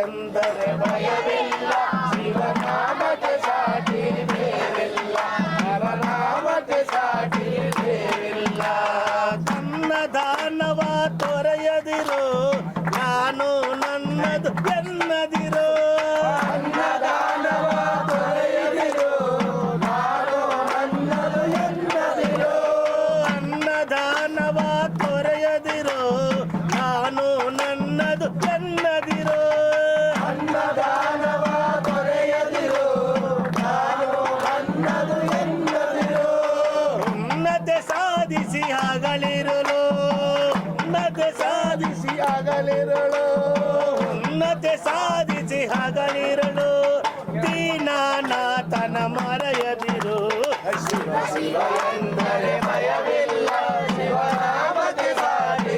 ಎಂದರೆ ಭಯವಿಲ್ಲ, ಶಿವನಾಮಕ್ಕೆ ಸಾಟಿ ಬೇರಿಲ್ಲ, ಹರನಾಮಕ್ಕೆ ಸಾಟಿ ಬೇರಿಲ್ಲ. ತನ್ನ ದಾನವ ತೊರೆಯದಿರು, ನಾನು ನನ್ನದು ಎನ್ನದಿರು. ಅನ್ನದಾನವ ತೊರೆಯದಿರು, ನಾನು ನನ್ನದು ಎನ್ನದಿರು. ಅನ್ನದಾನವ ತೊರೆಯದಿರು, ನಾನು ನನ್ನದು ಎನ್ನದಿರು. ಅನ್ನದಾನವ ತೊರೆಯದಿರು, ನಾನು ನನ್ನದು ಎನ್ನದಿರು. ಉನ್ನತೆ ಸಾಧಿಸಿ ಹಗಲಿರುಳು, ಉನ್ನತೆ ಸಾಧಿಸಿ ಹಗಲಿರುಳು, ಉನ್ನತೆ ಸಾಧಿಸಿ ಹಗಲಿರುಳು. ದೀನನಾಥನ ಮರೆಯದಿರು, ಶಿವ ಶಿವ ಎಂದರೆ ಭಯವಿಲ್ಲ, ಶಿವನಾಮಕ್ಕೆ ಸಾಟಿ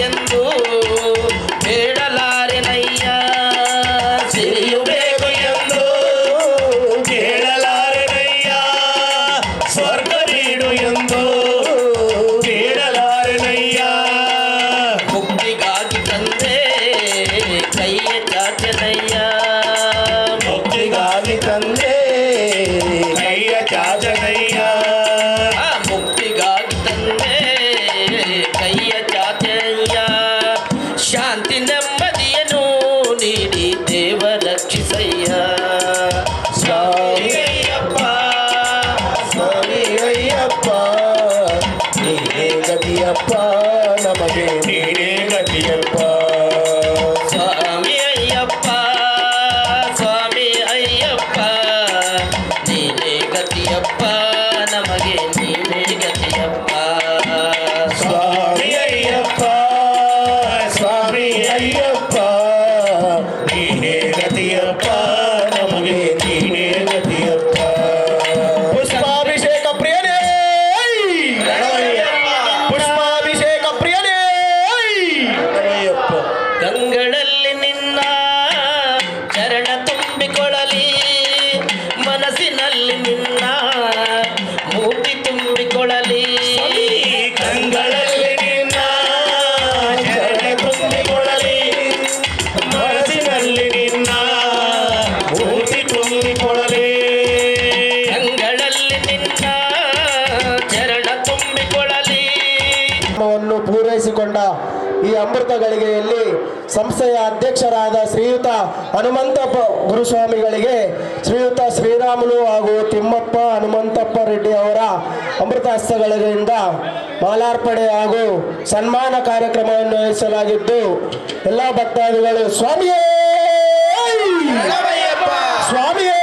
ಎಂದು ಹೇಳಲಾರೆನಯ್ಯ. ಸಿರಿಯುಬೇಕು ಎಂದು ಕೇಳಲಾರೆನಯ್ಯ, ಸ್ವರ್ಗ ನೀಡು ಎಂದು ಕೇಳಲಾರೆನಯ್ಯ. ಮುಕ್ತಿಗಾಗಿ ತಂದೆ ಕೈಯ ಚಾಚನಯ್ಯ, ಮುಕ್ತಿಗಾಗಿ ತಂದೆ ಕೈಯ ಚಾಚನಯ್ಯ. ಮುಕ್ತಿಗಾಗಿ ತಂದೆ ಕೈಯ ಚಾಚನಯ್ಯ. ಶಾಂತಿ ನೆಮ್ಮದಿಯನ್ನು ನೀಡಿ ದೇವ ರಕ್ಷಿಸಯ್ಯ. ಸ್ವಾಮಿ ಅಯ್ಯಪ್ಪ, ಸ್ವಾಮಿ ಅಯ್ಯಪ್ಪ, ನೀನೇ ಗತಿಯಪ್ಪ, ನಮಗೆ ನೀನೇ ಗತಿಯಪ್ಪ. ಸ್ವಾಮಿ ಅಯ್ಯಪ್ಪ, ಸ್ವಾಮಿ ಅಯ್ಯಪ್ಪ, ನೀನೇ ಗತಿಯಪ್ಪ, ನಮಗೆ ನೀನೇ ಗತಿಯಪ್ಪ. ಸ್ವಾಮಿ ಅಯ್ಯಪ್ಪ, ಸ್ವಾಮಿ ಅಯ್ಯಪ್ಪ, ನೀನೇ ಗತಿಯಪ್ಪ, ನಮಗೆ ನೀನೇ ಗತಿಯಪ್ಪ. ಪುಷ್ಪಾಭಿಷೇಕ ಪ್ರಿಯನೇ, ಪುಷ್ಪಾಭಿಷೇಕ ಪ್ರಿಯನೇ, ಗಂಗಳಲ್ಲಿ ನಿನ್ನ ಚರಣ ತುಂಬಿಕೊಳ್ಳಲಿ, ಮನಸ್ಸಿನಲ್ಲಿ ನಿನ್ನ ಮೂರ್ತಿ ತುಂಬಿಕೊಳ್ಳಲಿ. ಗಂಗಳಲ್ಲಿ ನಿನ್ನ ಚರಣ ತುಂಬಿಕೊಳ್ಳಲಿ, ಮನಸ್ಸಿನಲ್ಲಿ ನಿನ್ನ ಮೂರ್ತಿ ತುಂಬಿಕೊಳ್ಳಲಿ. ಗಂಗಳಲ್ಲಿ ನಿನ್ನ ಚರಣ ತುಂಬಿಕೊಳ್ಳಲಿ. ಪೂರೈಸಿಕೊಂಡ ಈ ಅಮೃತ ಗಳಿಗೆಯಲ್ಲಿ ಸಂಸ್ಥೆಯ ಅಧ್ಯಕ್ಷರಾದ ಶ್ರೀಯುತ ಹನುಮಂತಪ್ಪ ಗುರುಸ್ವಾಮಿಗಳಿಗೆ ಶ್ರೀಯುತ ಶ್ರೀರಾಮುಲು ಹಾಗೂ ತಿಮ್ಮಪ್ಪ ಹನುಮಂತಪ್ಪ ರೆಡ್ಡಿ ಅವರ ಅಮೃತ ಹಸ್ತಗಳಿಂದ ಮಾಲಾರ್ಪಣೆ ಹಾಗೂ ಸನ್ಮಾನ ಕಾರ್ಯಕ್ರಮವನ್ನು ನಡೆಸಲಾಗಿದ್ದು, ಎಲ್ಲ ಭಕ್ತಾದಿಗಳು ಸ್ವಾಮಿಯೇ ಸ್ವಾಮಿಯೇ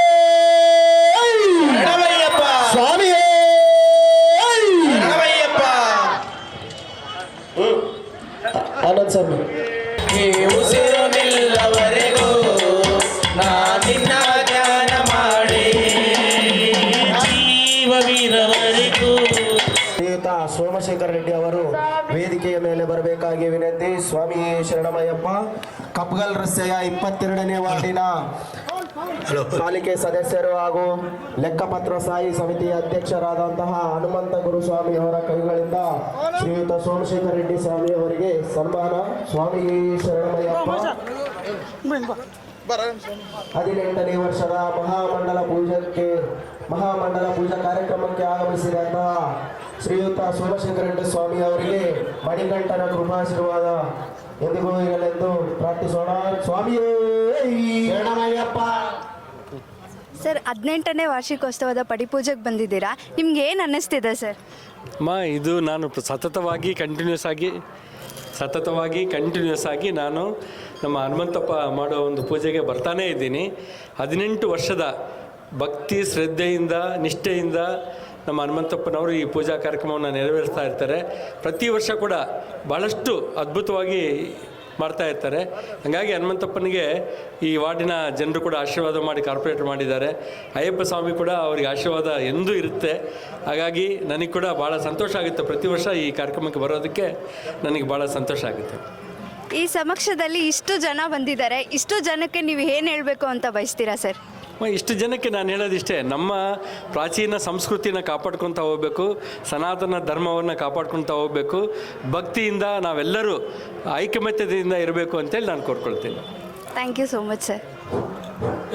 ಸ್ವಾಮಿಯೇ ಆನಂದ್ ಸ್ವಾಮಿ. ಈ ಉಸಿರು ನಿಲ್ಲವರೆಗೂ ನಾನಿನ್ನ ಧ್ಯಾನ ಮಾಡಿ ಜೀವವಿರವರೆಗೂ. ಶ್ರೀಯುತ ಸೋಮಶೇಖರ್ ರೆಡ್ಡಿ ಅವರು ವೇದಿಕೆಯ ಮೇಲೆ ಬರಬೇಕಾಗಿ ವಿನಂತಿ. ಸ್ವಾಮಿ ಶರಣಮಯ್ಯಪ್ಪ. ಕಪ್ಪಗಲ್ ರಸ್ತೆಯ 22ನೇ ವಾರ್ಡಿನ ಪಾಲಿಕೆ ಸದಸ್ಯರು ಹಾಗೂ ಲೆಕ್ಕಪತ್ರ ಸ್ಥಾಯಿ ಸಮಿತಿಯ ಅಧ್ಯಕ್ಷರಾದಂತಹ ಹನುಮಂತ ಗುರುಸ್ವಾಮಿ ಅವರ ಕೈಗಳಿಂದ ಶ್ರೀಯುತ ಸೋಮಶೇಖರ್ ರೆಡ್ಡಿ ಸ್ವಾಮಿ ಅವರಿಗೆ ಸನ್ಮಾನ. ಸ್ವಾಮಿ ಶರಣಮಯ್ಯಪ್ಪ. 18ನೇ ವರ್ಷದ ಮಹಾಮಂಡಲ ಪೂಜಾ ಕಾರ್ಯಕ್ರಮಕ್ಕೆ ಆಗಮಿಸಿದಂತಹ ಶ್ರೀಯುತ ಸೋಮಶೇಖರ ರೆಡ್ಡಿ ಸ್ವಾಮಿ ಅವರಿಗೆ ಮಣಿಕಂಠನ ಕೃಪಾಶೀರ್ವಾದ ಎಂದಿಗೂ ಇರಲೆಂದು ಪ್ರಾರ್ಥಿಸೋಣ. ಸ್ವಾಮಿಯೇ ಶರಣಮಯ್ಯಪ್ಪ. ಸರ್ 18ನೇ ವಾರ್ಷಿಕೋತ್ಸವದ ಪಡಿಪೂಜೆಗೆ ಬಂದಿದ್ದೀರಾ, ನಿಮ್ಗೆ ಏನು ಅನ್ನಿಸ್ತಿದೆ ಸರ್? ಇದು ನಾನು ಕಂಟಿನ್ಯೂಸ್ ಆಗಿ ನಾನು ನಮ್ಮ ಹನುಮಂತಪ್ಪ ಮಾಡೋ ಒಂದು ಪೂಜೆಗೆ ಬರ್ತಾನೇ ಇದ್ದೀನಿ. 18 ವರ್ಷದ ಭಕ್ತಿ ಶ್ರದ್ಧೆಯಿಂದ ನಿಷ್ಠೆಯಿಂದ ನಮ್ಮ ಹನುಮಂತಪ್ಪನವರು ಈ ಪೂಜಾ ಕಾರ್ಯಕ್ರಮವನ್ನು ನೆರವೇರಿಸ್ತಾ ಇರ್ತಾರೆ. ಪ್ರತಿ ವರ್ಷ ಕೂಡ ಭಾಳಷ್ಟು ಅದ್ಭುತವಾಗಿ ಮಾಡ್ತಾ ಇರ್ತಾರೆ. ಹಾಗಾಗಿ ಹನುಮಂತಪ್ಪನಿಗೆ ಈ ವಾರ್ಡಿನ ಜನರು ಕೂಡ ಆಶೀರ್ವಾದ ಮಾಡಿ ಕಾರ್ಪೊರೇಟರ್ ಮಾಡಿದ್ದಾರೆ. ಅಯ್ಯಪ್ಪ ಸ್ವಾಮಿ ಕೂಡ ಅವರಿಗೆ ಆಶೀರ್ವಾದ ಎಂದೂ ಇರುತ್ತೆ. ಹಾಗಾಗಿ ನನಗೆ ಕೂಡ ಭಾಳ ಸಂತೋಷ ಆಗುತ್ತೆ. ಪ್ರತಿ ವರ್ಷ ಈ ಕಾರ್ಯಕ್ರಮಕ್ಕೆ ಬರೋದಕ್ಕೆ ನನಗೆ ಭಾಳ ಸಂತೋಷ ಆಗುತ್ತೆ. ಈ ಸಮಕ್ಷದಲ್ಲಿ ಇಷ್ಟು ಜನ ಬಂದಿದ್ದಾರೆ, ಇಷ್ಟು ಜನಕ್ಕೆ ನೀವು ಏನು ಹೇಳಬೇಕು ಅಂತ ಬಯಸ್ತೀರಾ ಸರ್? ಇಷ್ಟು ಜನಕ್ಕೆ ನಾನು ಹೇಳೋದಿಷ್ಟೇ, ನಮ್ಮ ಪ್ರಾಚೀನ ಸಂಸ್ಕೃತಿನ ಕಾಪಾಡ್ಕೊತಾ ಹೋಗಬೇಕು, ಸನಾತನ ಧರ್ಮವನ್ನು ಕಾಪಾಡ್ಕೊತಾ ಹೋಗಬೇಕು, ಭಕ್ತಿಯಿಂದ ನಾವೆಲ್ಲರೂ ಐಕಮತ್ಯದಿಂದ ಇರಬೇಕು ಅಂತೇಳಿ ನಾನು ಕೋರ್ಕೊಳ್ತೀನಿ. Thank you so much sir.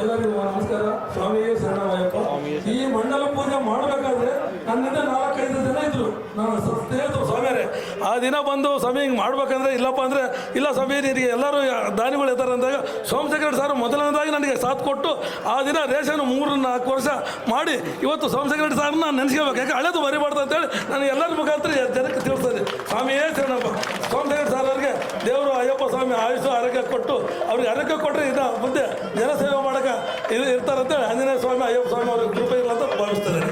ಎಲ್ಲರಿಗೂ ನಮಸ್ಕಾರ. ಸ್ವಾಮಿಯೇ ಶರಣಮಯ್ಯಪ್ಪ. ಈ ಮಂಡಲ ಪೂಜೆ ಮಾಡಬೇಕಾದ್ರೆ ನನ್ನಿಂದ 4-5 ಜನ ಇದ್ರು, ನಾನು ಸ್ನೇಹಿತರು ಸ್ವಾಮಿಯರೇ. ಆ ದಿನ ಬಂದು ಸ್ವಾಮಿ ಹಿಂಗೆ ಮಾಡ್ಬೇಕಂದ್ರೆ ಇಲ್ಲಪ್ಪ ಅಂದರೆ ಇಲ್ಲ ಸ್ವಾಮಿ ನಿನಗೆ ಎಲ್ಲರೂ ದಾನಿಗಳು ಇರ್ತಾರೆ ಅಂದಾಗ ಸೋಮಶೇಖರ್ ಸರ್ ಮೊದಲನೇದಾಗಿ ನನಗೆ ಸಾಥ್ ಕೊಟ್ಟು ಆ ದಿನ ರೇಷನ್ 3-4 ವರ್ಷ ಮಾಡಿ ಇವತ್ತು ಸೋಮಶೇಖರ್ ಸರ್ನ ನಾನು ನೆನೆಸ್ಕೋಬೇಕು. ಯಾಕೆ ಹಳೆದು ಬರಿಬಾರ್ದು ಅಂತೇಳಿ ನಾನು ಎಲ್ಲರ ಮುಖಾಂತರ ಜನಕ್ಕೆ ತಿಳಿಸ್ತೇನೆ. ಸ್ವಾಮಿಯೇ ಶರಣಪ್ಪ. ಸೋಮಶೇಖರ್ ಸರ್ ಅವ್ರಿಗೆ ದೇವರು ಅಯ್ಯಪ್ಪ ಸ್ವಾಮಿ ಆಯುಷು ಆರೋಗ್ಯ ಕೊಟ್ಟು ಅವ್ರಿಗೆ ಆರೋಗ್ಯ ಕೊಟ್ಟರೆ ಇನ್ನು ಮುಂದೆ ಜನಸೇವೆ ಮಾಡೋಕೆ ಇದು ಇರ್ತಾರಂತೇಳಿ ಆಂಜನೇಯ ಸ್ವಾಮಿ ಅಯ್ಯಪ್ಪ ಸ್ವಾಮಿ ಅವ್ರಿಗೆ ಕೃಪೆ ಇಲ್ಲ ಅಂತ ಭಾವಿಸ್ತಾರೆ.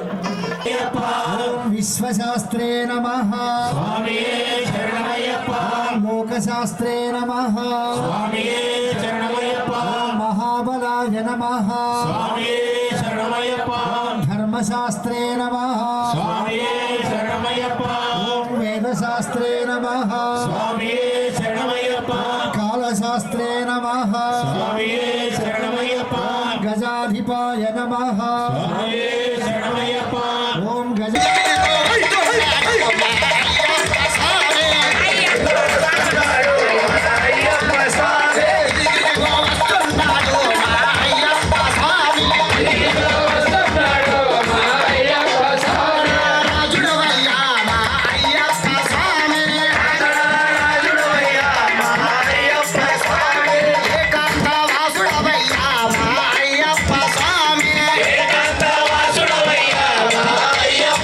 ವಿಶ್ವಶಾಸ್ತ್ರೇ ನಮಃ. ಸ್ವಾಮಿಯೇ ಶರಣಮಯ್ಯಪ್ಪ. ಲೋಕಶಾಸ್ತ್ರೇ ನಮಃ. ಸ್ವಾಮಿಯೇ ಶರಣಮಯ್ಯಪ್ಪ. ಮಹಾಬಲಾಯ ನಮಃ. ಸ್ವಾಮಿಯೇ ಶರಣಮಯ್ಯಪ್ಪ. ಧರ್ಮಶಾಸ್ತ್ರೇ ನಮಃ. ಸ್ವಾಮಿಯೇ ಶರಣಮಯ್ಯಪ್ಪ. ಓಂ ವೇದಶಾಸ್ತ್ರೇ ನಮಃ. ಸ್ವಾಮಿಯೇ ಶರಣಮಯ್ಯಪ್ಪ. ಕಾಲಶಾಸ್ತ್ರೇ ನಮಃ. ಸ್ವಾಮಿಯೇ ಶರಣಮಯ್ಯಪ್ಪ. ಗಜಾಧಿಪಾಯ ನಮಃ. ಸ್ವಾಮಿಯೇ ಶರಣಮಯ್ಯಪ್ಪ. ಓಂ ಗಜ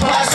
Papa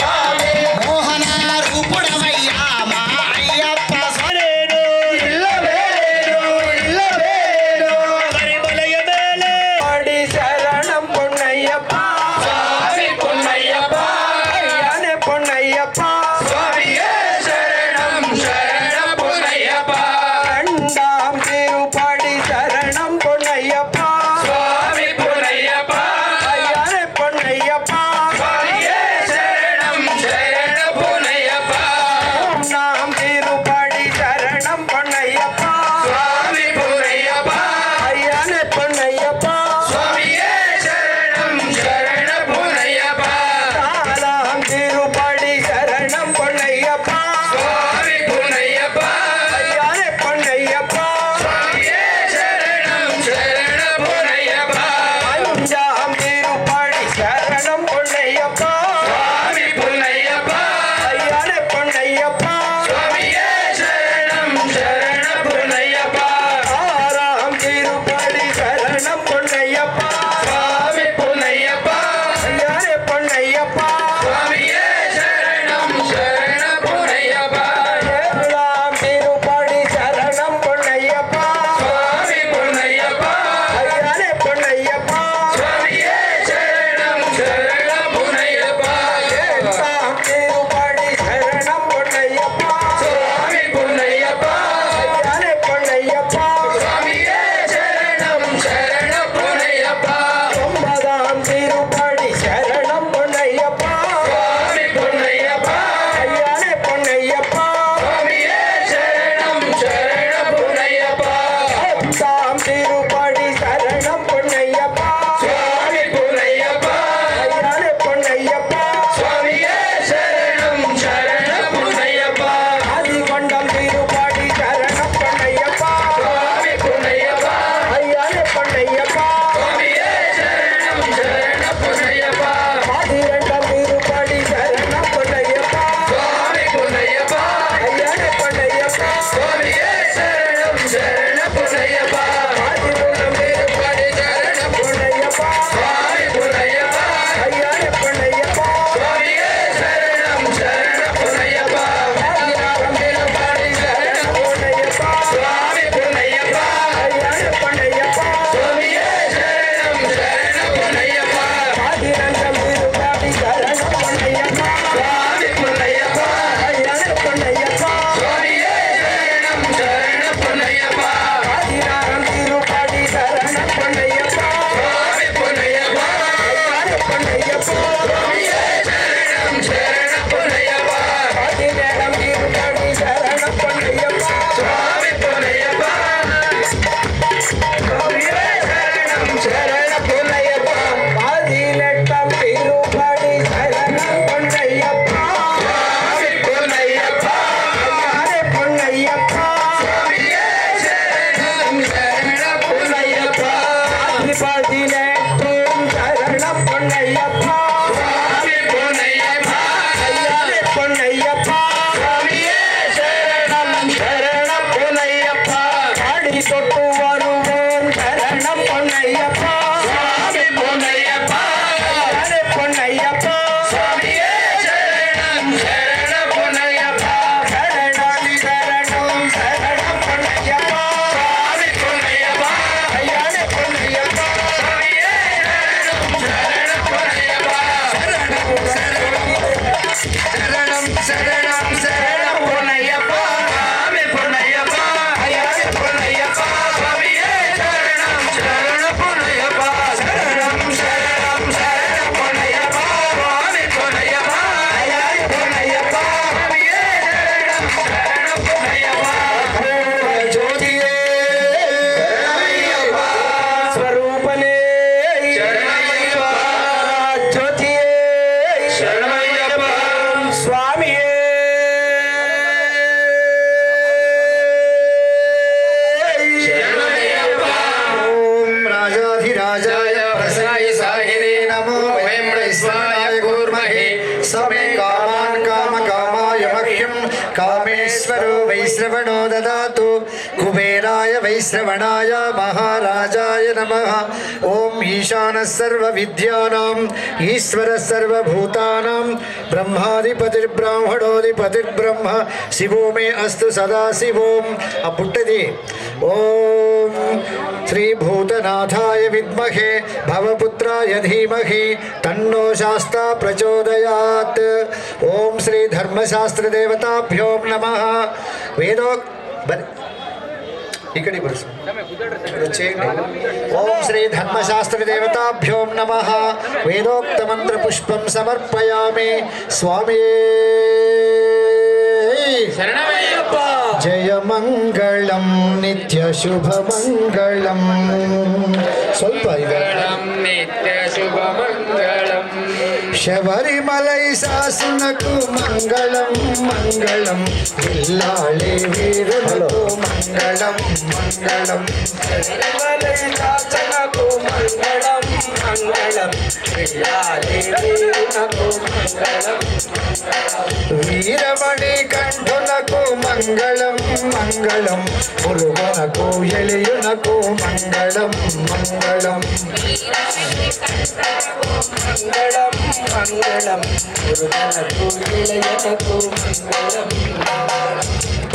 कूर्महे समे कामान् कामकामाय मह्यं कामेश्वरो वैश्रवणो ददातु कुबेराय वैश्रवणाय महाराजाय नमः ॐ ईशानः सर्वविद्यानाम् ईश्वरः सर्वभूतानां ब्रह्माधिपतिर्ब्राह्मणोऽधिपतिर्ब्रह्म शिवो मे अस्तु सदा शिवोम् अपुट्टदि ॐ श्रीभूतनाथाय विद्महे भवपुत्राय धीमहि तन्नो शास्ता प्रचोदयात् ॐ श्री धर्मशास्त्रदेवताभ्यो नमः वेदो इकड़ी ओम श्री धर्मशास्त्र देवताभ्यो नमः वेदोक्त मंत्र पुष्पं समर्पयामि स्वामी शरणमय्यप्पा जय मंगलम नित्य शुभ मंगलम स्वल्प नित्य शुभ मंगलम शबरिमलै सासुनकु मंगलम मंगलम इल्लाले वीरुनकु मंगलम मंगलम शबरिमलै सासुनकु मंगलम मंगलम इल्लाले वीरुनकु मंगलम वीरमणि कंठुनकु मंगलम मंगलम मुरुगनकु एलियुनकु मंगलम मंगलम मंगलम मंगलम गुरुगणकु इलयनकु मंगलम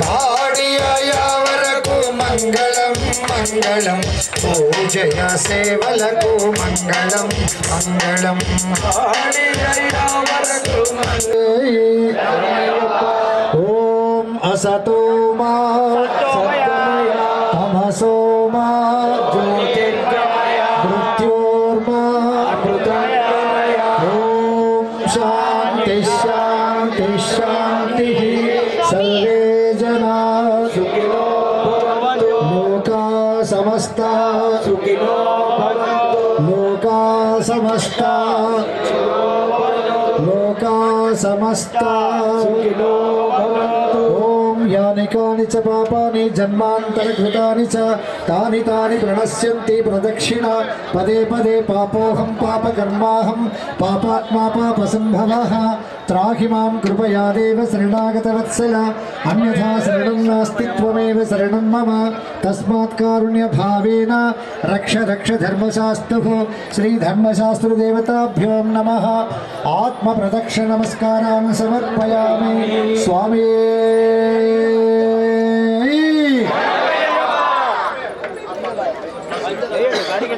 पाडियावरकु मंगलम मंगलम पूजय सेवलकु मंगलम मंगलम आडियावरकु ओम असतो मा तमसो मा ज्योतिर्गमय मृत्योर्मा अमृतंगमय ओम शांति शांति शांति सर्वे जना सुखिनो भवन्तु लोका समस्ता सुखिनो भवन्तु लोका समस्ता लोका समस्ता सुखिनो भवन्तु ओम यानि कानि च पापानि जन्मान्तरकृतानि च तानि तानि प्रणश्यन्ति प्रदक्षिणा पदे पदे पापोऽहं पापकर्माहं पापात्मा पापसम्भवः त्राहि मां कृपया देव शरणागतवत्सल अन्यथा शरणं नास्ति त्वमेव शरणं मम तस्मात् कारुण्यभावेन रक्ष रक्ष धर्मशास्त्रः श्रीधर्मशास्त्रदेवताभ्यो नमः आत्मप्रदक्षिणनमस्कारान् समर्पयामि स्वामी